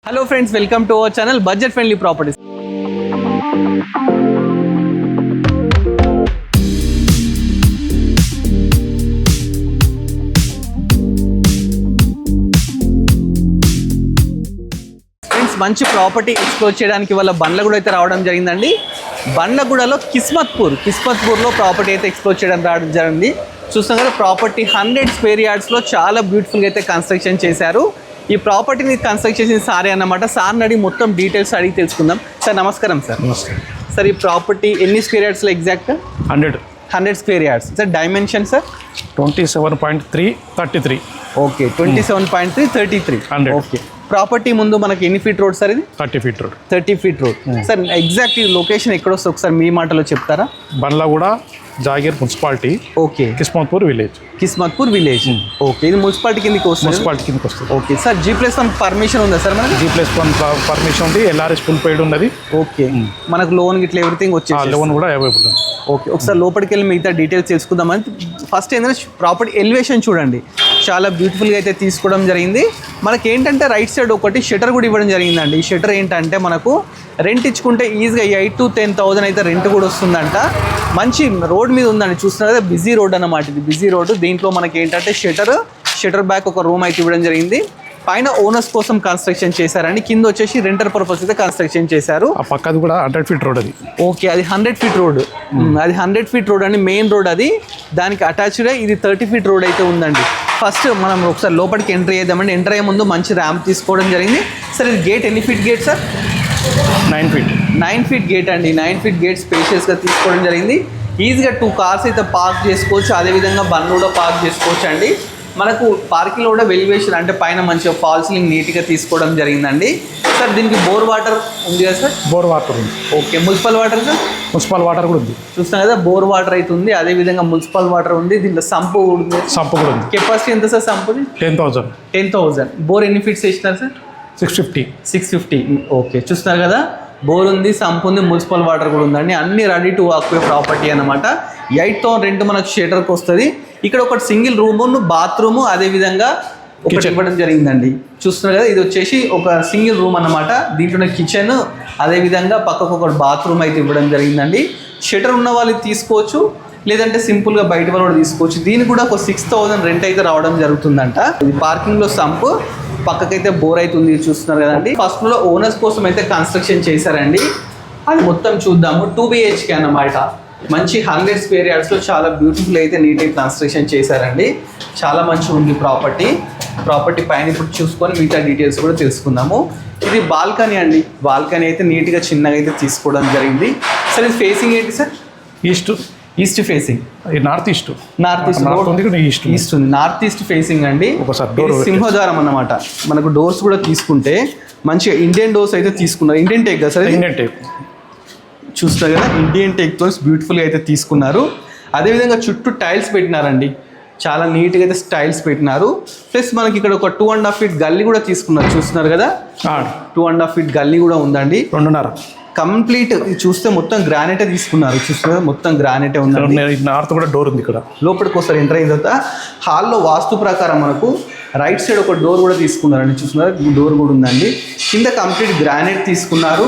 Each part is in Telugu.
Hello friends, welcome to our channel budget friendly properties. Friends, మంచి ప్రాపర్టీ ఎక్స్ప్లోర్ చేయడానికి వాళ్ళ బండ్లగూడ అయితే రావడం జరిగిందండి. బండ్లగూడలో కిస్మత్పూర్లో ప్రాపర్టీ అయితే ఎక్స్ప్లోర్ చేయడానికి రావడం జరిగింది. చూస్తాం కదా, ప్రాపర్టీ 100 స్క్వేర్ యార్డ్స్లో చాలా బ్యూటిఫుల్గా అయితే కన్స్ట్రక్షన్ చేశారు. ఈ ప్రాపర్టీని కన్స్ట్రక్ట్ చేసిన సారే అన్నమాట. సార్ని అడిగి మొత్తం డీటెయిల్స్ అడిగి తెలుసుకుందాం. సార్ నమస్కారం. సార్ నమస్కారం. సార్, ఈ ప్రాపర్టీ ఎన్ని స్క్వేర్ యార్డ్స్లో ఎగ్జాక్ట్గా? 100 square yards. Sir dimension sir 27.333. Okay, 27.333. Okay. Property ముందు మనకి ఎన్ని ఫీట్ రోడ్ సార్ ఇది? 30 feet road. 30 feet road. Sir exact location ఎక్కడ వస్తుంది ఒకసారి మీ మాటలో చెప్తారా? Bandlaguda jagir municipality. Okay. Kismatpur village. Okay, ఇది మున్సిపాలిటీ కిందకి వస్తుంది. ఓకే సార్, G+1 పర్మిషన్ ఉందా సార్? మనకి G+1 పర్మిషన్ ఉంది. LRS ఫుల్ పెయిడ్ ఉన్నది. ఓకే, మనకు లోన్ గిట్లా ఎవ్రీథింగ్ వచ్చేసి లోన్ కూడా అవైలబుల్ ఉంది. ఓకే, ఒకసారి లోపలికి వెళ్ళి మిగతా డీటెయిల్స్ తెలుసుకుందామని. ఫస్ట్ ఏంటంటే ప్రాపర్టీ ఎలివేషన్ చూడండి, చాలా బ్యూటిఫుల్గా అయితే తీసుకోవడం జరిగింది. మనకి ఏంటంటే రైట్ సైడ్ ఒకటి షటర్ కూడా ఇవ్వడం జరిగిందండి. ఈ షటర్ ఏంటంటే మనకు రెంట్ ఇచ్చుకుంటే ఈజీగా 8,000 to 10,000 అయితే రెంట్ కూడా వస్తుందంట. మంచి రోడ్ మీద ఉందండి, చూస్తున్నారు కదా, బిజీ రోడ్ అన్నమాట. ఇది బిజీ రోడ్. దీంట్లో మనకి ఏంటంటే షటర్ బ్యాక్ ఒక రూమ్ అయితే ఇవ్వడం జరిగింది. పైన ఓనర్స్ కోసం కన్స్ట్రక్షన్ చేశారండి. కింద వచ్చేసి రెంటర్ పర్పస్ అయితే కన్స్ట్రక్షన్ చేశారు. ఆ పక్కది కూడా 100 ఫీట్ రోడ్ అది. ఓకే, అది 100 ఫీట్ రోడ్. అది 100 ఫీట్ రోడ్ అండి, మెయిన్ రోడ్ అది. దానికి అటాచ్డ్ ఇది 30 ఫీట్ రోడ్ అయితే ఉందండి. ఫస్ట్ మనం ఒకసారి లోపలికి ఎంట్రీ చేద్దామండి. ఎంటర్ అయ్యే ముందు మంచి ర్యాంప్ తీసుకోవడం జరిగింది. సార్ ఇది గేట్ ఎన్ని feet gate sir? 9 feet gate అండి. 9 ఫీట్ గేట్ స్పేషియస్గా తీసుకోవడం జరిగింది. ఈజీగా 2 కార్స్ అయితే పార్క్ చేసుకోవచ్చు. అదేవిధంగా బండ్లు కూడా పార్క్ చేసుకోవచ్చు అండి. మనకు పార్కింగ్లో కూడా వెలివేషన్ అంటే పైన మంచిగా ఫాల్ సీలింగ్ నీట్గా తీసుకోవడం జరిగిందండి. సార్ దీనికి బోర్ వాటర్ ఉంది కదా సార్? బోర్ వాటర్ ఉంది. Okay, municipal water sir? Municipal water కూడా ఉంది. చూస్తాం కదా, బోర్ వాటర్ అయితే ఉంది. అదేవిధంగా మున్సిపల్ వాటర్ ఉంది. దీంట్లో సంపు కూడా ఉంది. కెపాసిటీ ఎంత సార్ సంపుది? 10,000. బోర్ ఎన్ని ఫీట్స్ వేసినారు సార్? 650. ఓకే, చూస్తున్నారు కదా, బోర్ ఉంది, సంప్ ఉంది, మున్సిపల్ వాటర్ కూడా ఉందండి. అన్ని రెడీ టు ఆక్యుపై ప్రాపర్టీ అనమాట. 8,000 రెంట్ మనకు షేటర్కి వస్తుంది. ఇక్కడ ఒక సింగిల్ రూము, బాత్రూము, అదేవిధంగా ఒకటి ఇవ్వడం జరిగిందండి. చూస్తున్నారు కదా, ఇది వచ్చేసి ఒక సింగిల్ రూమ్ అన్నమాట. దీంట్లోనే కిచెన్, అదేవిధంగా పక్కకు ఒక బాత్రూమ్ అయితే ఇవ్వడం జరిగిందండి. షటర్ ఉన్న వాళ్ళు తీసుకోవచ్చు, లేదంటే సింపుల్గా బయట వాళ్ళు కూడా తీసుకోవచ్చు. దీనికి కూడా ఒక 6,000 రెంట్ అయితే రావడం జరుగుతుందంట. ఇది పార్కింగ్లో సంప్, పక్కకైతే బోర్ అవుతుంది, చూస్తున్నారు కదండి. ఫస్ట్ ఫ్లోర్లో ఓనర్స్ కోసం అయితే కన్స్ట్రక్షన్ చేశారండి. అది మొత్తం చూద్దాము. 2 BHK అన్నమాట. మంచి 100 స్క్వేర్ యార్డ్స్లో చాలా బ్యూటిఫుల్ అయితే నీట్గా కన్స్ట్రక్షన్ చేశారండి. చాలా మంచిగా ఉంది ప్రాపర్టీ పైన ఇప్పుడు చూసుకొని మిగతా డీటెయిల్స్ కూడా తెలుసుకుందాము. ఇది బాల్కనీ అండి. బాల్కనీ అయితే నీట్గా చిన్నగా అయితే తీసుకోవడం జరిగింది. సార్ ఇది ఫేసింగ్ ఏంటి sir? East facing. North east ఉంది. నార్త్ ఈస్ట్ ఫేసింగ్ అండి. సింహద్వారం అన్నమాట. మనకు డోర్స్ కూడా తీసుకుంటే మంచిగా ఇండియన్ డోర్స్ అయితే తీసుకున్నారు. ఇండియన్ టేక్ కదా సార్? ఇండియన్ టేక్ చూస్తారు కదా, ఇండియన్ టేక్తో బ్యూటిఫుల్గా అయితే తీసుకున్నారు. అదేవిధంగా చుట్టూ టైల్స్ పెట్టినారండి. చాలా నీట్గా అయితే టైల్స్ పెట్టినారు. ప్లస్ మనకి ఇక్కడ ఒక 2.5 ఫీట్ గల్లీ కూడా తీసుకున్నారు. చూస్తున్నారు కదా, 2.5 ఫీట్ గల్లీ కూడా ఉందండి. 2.5 కంప్లీట్ చూస్తే మొత్తం గ్రానైటే తీసుకున్నారు. చూస్తున్నారు, మొత్తం గ్రానైటే ఉందండి. నార్త్ కూడా డోర్ ఉంది. ఇక్కడ లోపలికి వస్తారు. ఎంటర్ అయిన తర్వాత హాల్లో వాస్తు ప్రకారం మనకు రైట్ సైడ్ ఒక డోర్ కూడా తీసుకున్నారండి. చూస్తున్నారు, డోర్ కూడా ఉందండి. కింద కంప్లీట్ గ్రానైట్ తీసుకున్నారు.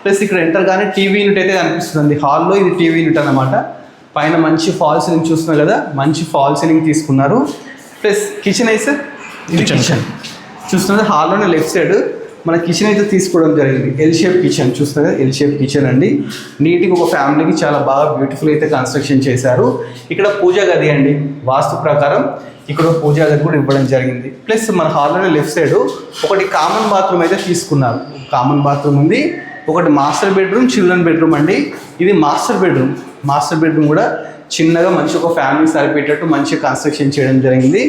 ప్లస్ ఇక్కడ ఎంటర్ కానీ టీవీ యూనిట్ అయితే కనిపిస్తుంది హాల్లో. ఇది టీవీ యూనిట్ అన్నమాట. పైన మంచి ఫాల్ సీలింగ్ చూస్తున్నారు కదా, మంచి ఫాల్ సీలింగ్ తీసుకున్నారు. ప్లస్ కిచెన్ అయితే కిచెన్ చూస్తున్నారు. హాల్లోనే లెఫ్ట్ సైడ్ మన కిచెన్ అయితే తీసుకోవడం జరిగింది. ఎల్ షేప్ కిచెన్ చూస్తున్నారు, ఎల్ షేప్ కిచెన్ అండి. నీట్గా ఒక ఫ్యామిలీకి చాలా బాగా బ్యూటిఫుల్ అయితే కన్స్ట్రక్షన్ చేశారు. ఇక్కడ పూజా గది అండి. వాస్తు ప్రకారం ఇక్కడ పూజా గది కూడా ఇవ్వడం జరిగింది. ప్లస్ మన హాల్లోనే లెఫ్ట్ సైడ్ ఒకటి కామన్ బాత్రూమ్ అయితే తీసుకున్నారు. కామన్ బాత్రూమ్ ఉంది. ఒకటి మాస్టర్ బెడ్రూమ్, చిల్డ్రన్ బెడ్రూమ్ అండి. ఇది మాస్టర్ బెడ్రూమ్ కూడా చిన్నగా మంచి ఒక ఫ్యామిలీ సరిపెట్టేట్టు మంచిగా కన్స్ట్రక్షన్ చేయడం జరిగింది.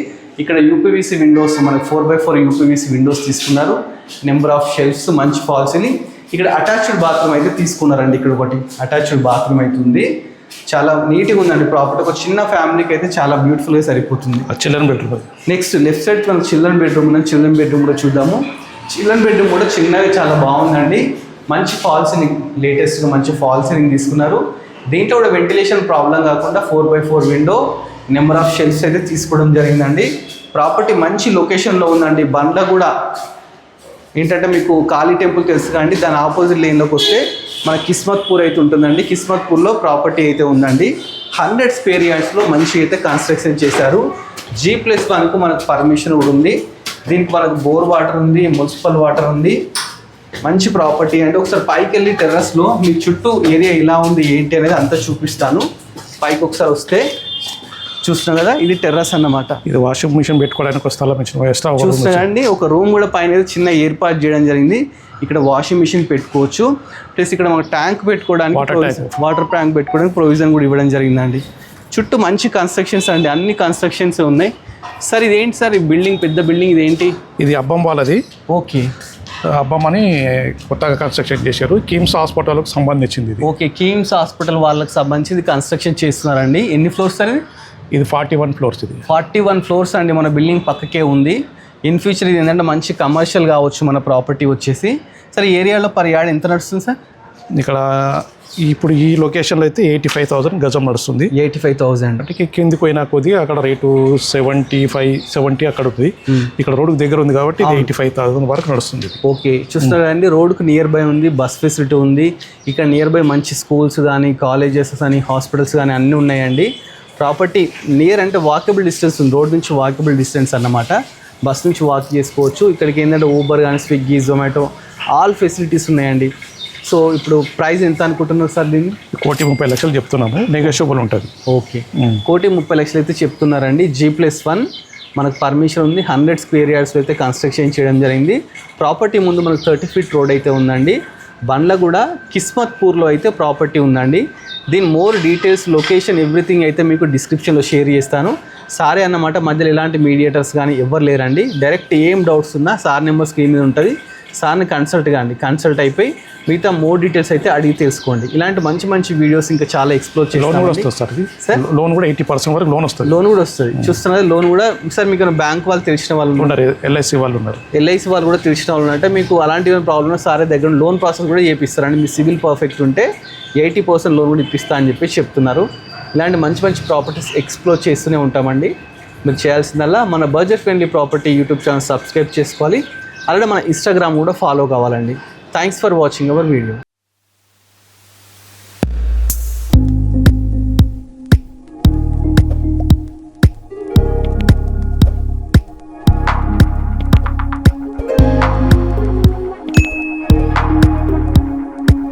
ఇక్కడ యూపీవీసీ విండోస్, మనకి 4x4 యూపీవీసీ విండోస్ తీసుకున్నారు. నెంబర్ ఆఫ్ షెల్ఫ్స్, మంచి ఫాల్ సీలింగ్. ఇక్కడ అటాచ్డ్ బాత్రూమ్ అయితే తీసుకున్నారండి. ఇక్కడ ఒకటి అటాచ్డ్ బాత్రూమ్ అయితే ఉంది. చాలా నీట్గా ఉందండి ప్రాపర్టీ. ఒక చిన్న ఫ్యామిలీకి అయితే చాలా బ్యూటిఫుల్గా సరిపోతుంది. Children bedroom. Next left side మనకు చిల్డ్రన్ బెడ్రూమ్ ఉంది. చిల్డ్రన్ బెడ్రూమ్ కూడా చూద్దాము. చిల్డ్రన్ బెడ్రూమ్ కూడా చిన్నగా చాలా బాగుందండి. మంచి ఫాల్ సీలింగ్, లేటెస్ట్గా మంచి ఫాల్ సీలింగ్ తీసుకున్నారు. దీంట్లో కూడా వెంటిలేషన్ ప్రాబ్లం కాకుండా 4x4 window, number of shelves అయితే తీసుకోవడం జరిగిందండి. ప్రాపర్టీ మంచి లొకేషన్లో ఉందండి. బండ్లగూడ ఏంటంటే మీకు కాళీ టెంపుల్ తెలుసు కానీ దాని ఆపోజిట్ లేన్లోకి వస్తే మన కిస్మత్పూర్ అయితే ఉంటుందండి. కిస్మత్పూర్లో ప్రాపర్టీ అయితే ఉందండి. 100 స్క్వేర్ యార్డ్స్లో మంచి అయితే కన్స్ట్రక్షన్ చేశారు. G+1కు మనకు పర్మిషన్ కూడా ఉంది. దీనికి మనకు బోర్ వాటర్ ఉంది, మున్సిపల్ వాటర్ ఉంది. మంచి ప్రాపర్టీ అండి. ఒకసారి పైకి వెళ్ళి టెర్రస్లో మీ చుట్టూ ఏరియా ఇలా ఉంది ఏంటి అనేది అంతా చూపిస్తాను. పైకి ఒకసారి వస్తే చూస్తున్నాం కదా, ఇది టెర్రస్ అన్నమాట. ఇది వాషింగ్ మిషన్ పెట్టుకోవడానికి ఒక స్థలం ఇచ్చిన ఎక్స్ట్రా చూస్తున్నాండి. ఒక రూమ్ కూడా పైన చిన్న ఏర్పాటు చేయడం జరిగింది. ఇక్కడ వాషింగ్ మిషన్ పెట్టుకోవచ్చు. ప్లస్ ఇక్కడ మనకు ట్యాంక్ పెట్టుకోవడానికి వాటర్ ట్యాంక్ పెట్టుకోవడానికి ప్రొవిజన్ కూడా ఇవ్వడం జరిగిందండి. చుట్టూ మంచి కన్స్ట్రక్షన్స్ అండి, అన్ని కన్స్ట్రక్షన్స్ ఉన్నాయి. సార్ ఇదేంటి సార్, ఈ బిల్డింగ్ పెద్ద బిల్డింగ్ ఇదేంటి? ఇది అబ్బం వాళ్ళది. ఓకే, అబ్బం అని కొత్తగా కన్స్ట్రక్షన్ చేశారు. కిమ్స్ హాస్పిటల్కి సంబంధించింది ఇది. ఓకే, కిమ్స్ హాస్పిటల్ వాళ్ళకి సంబంధించి కన్స్ట్రక్షన్ చేస్తున్నారండి. ఎన్ని ఫ్లోర్స్ సార్ ఇది 41 ఫ్లోర్స్. ఇది 41 ఫ్లోర్స్ అండి. మన బిల్డింగ్ పక్కకే ఉంది. ఇన్ ఫ్యూచర్ ఇది ఏంటంటే మంచి కమర్షియల్ కావచ్చు మన ప్రాపర్టీ వచ్చేసి. సార్ ఈ ఏరియాలో పర్ యార్డ్ ఎంత నడుస్తుంది సార్? ఇక్కడ ఇప్పుడు ఈ లొకేషన్లో అయితే 85,000 గజం నడుస్తుంది. 85,000 అంటే కిందికి పోయినా కొద్దిగా అక్కడ రేటు 70 అక్కడ ఉంది. ఇక్కడ రోడ్డుకు దగ్గర ఉంది కాబట్టి ఇది 85,000 వరకు నడుస్తుంది. ఓకే, చూస్తున్నారండి, రోడ్డుకు నియర్ బై ఉంది, బస్ ఫెసిలిటీ ఉంది. ఇక్కడ నియర్ బై మంచి స్కూల్స్ కానీ, కాలేజెస్ కానీ, హాస్పిటల్స్ కానీ అన్నీ ఉన్నాయండి. ప్రాపర్టీ నియర్ అంటే వాకబుల్ డిస్టెన్స్ ఉంది, రోడ్ నుంచి వాకబుల్ డిస్టెన్స్ అన్నమాట. బస్ నుంచి వాక్ చేసుకోవచ్చు. ఇక్కడికి ఏంటంటే ఊబర్ కానీ, స్విగ్గీ, జొమాటో ఆల్ ఫెసిలిటీస్ ఉన్నాయండి. సో ఇప్పుడు ప్రైస్ ఎంత అనుకుంటున్నారు సార్ దీన్ని? 1,30,00,000 చెప్తున్నాము, నెగోషియబుల్ ఉంటుంది. ఓకే, 1,30,00,000 అయితే చెప్తున్నారండి. G+1 మనకు పర్మిషన్ ఉంది. 100 స్క్వేర్ యార్డ్స్లో అయితే కన్స్ట్రక్షన్ చేయడం జరిగింది. ప్రాపర్టీ ముందు మనకు 30 ఫీట్ రోడ్ అయితే ఉందండి. బండ్లగూడ కిస్మత్పూర్లో అయితే ప్రాపర్టీ ఉందండి. దీని మోర్ డీటెయిల్స్, లొకేషన్, ఎవ్రీథింగ్ అయితే మీకు డిస్క్రిప్షన్లో షేర్ చేస్తాను. సారే అన్నమాట, మధ్యలో ఎలాంటి మీడియేటర్స్ కానీ ఎవరు లేరండి. డైరెక్ట్ ఏం డౌట్స్ ఉన్నా సార్ నెంబర్ స్క్రీన్ మీద ఉంటుంది, సార్ని కన్సల్ట్ కాండి. కన్సల్ట్ అయిపోయి మిగతా మోర్ డీటెయిల్స్ అయితే అడిగి తెలుసుకోండి. ఇలాంటి మంచి మంచి వీడియోస్ ఇంకా చాలా ఎక్స్ప్లోర్ చేస్తాను. లోన్ కూడా 80% వరకు లోన్ వస్తుంది. లోన్ కూడా వస్తుంది. చూస్తున్నారు, లోన్ కూడా సార్ మీకు బ్యాంక్ వాళ్ళు తెలిసిన వాళ్ళు ఉన్నారు, LIC వాళ్ళు ఉన్నారు. LIC వాళ్ళు కూడా తెలిసిన వాళ్ళు ఉన్నట్టే మీకు అలాంటి ప్రాబ్లమ్ సారే దగ్గర లోన్ ప్రాసెస్ కూడా చేపిస్తారండి. మీ సివిల్ పర్ఫెక్ట్ ఉంటే 80% లోన్ కూడా ఇప్పిస్తా అని చెప్పి చెప్తున్నారు. ఇలాంటి మంచి మంచి ప్రాపర్టీస్ ఎక్స్ప్లోర్ చేస్తూనే ఉంటామండి. మీరు చేయాల్సిందల్లా మన budget friendly property YouTube channel subscribe చేసుకోవాలి. అలాగే మన ఇన్స్టాగ్రామ్ కూడా ఫాలో కావాలండి. Thanks for watching our video.